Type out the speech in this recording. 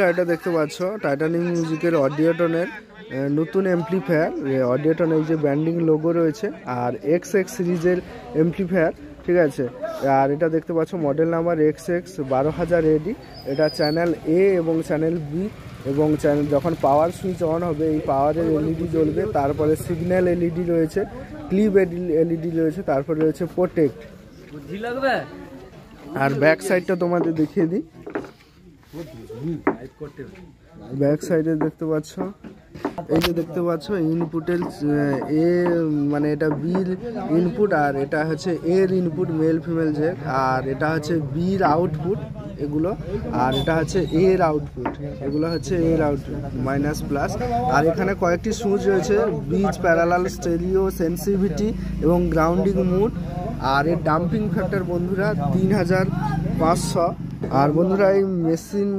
বন্ধুরা এটা দেখতে পাচ্ছ টাইটানিক মিউজিকের অডিওটনের নতুন এমপ্লিফায়ার। অডিওটন এই যে ব্র্যান্ডিং লোগো রয়েছে আর XX সিরিজের এমপ্লিফায়ার, ঠিক আছে। আর এটা দেখতে পাচ্ছ মডেল নাম্বার XX 12000 AD। এটা চ্যানেল A এবং চ্যানেল B, এবং চ্যানেল যখন পাওয়ার সুইচ অন হবে এই পাওয়ারের LED জ্বলবে, তারপরে সিগন্যাল LED রয়েছে, ক্লিপ LED রয়েছে, তারপরে রয়েছে প্রোটেক্ট। আর ব্যাক সাইডটা তোমাদের দেখিয়ে দিই। ব্যাক সাইডে দেখতে পাচ্ছ এই যে দেখতে পাচ্ছ ইনপুটের এ মানে এটা বির ইনপুট, আর এটা হচ্ছে এর ইনপুট মেল ফিমেল জ্যাক, আর এটা হচ্ছে বির আউটপুট এগুলো, আর এটা হচ্ছে এর আউটপুট, এগুলো হচ্ছে এর আউটপুট মাইনাস প্লাস। আর এখানে কয়েকটি সুইচ রয়েছে, বিচ প্যারালাল স্টেরিও সেন্সিভিটি এবং গ্রাউন্ডিং মুড। আর এর ডাম্পিং ফ্যাক্টর বন্ধুরা 3500। আর বন্ধুরা এই মেশিন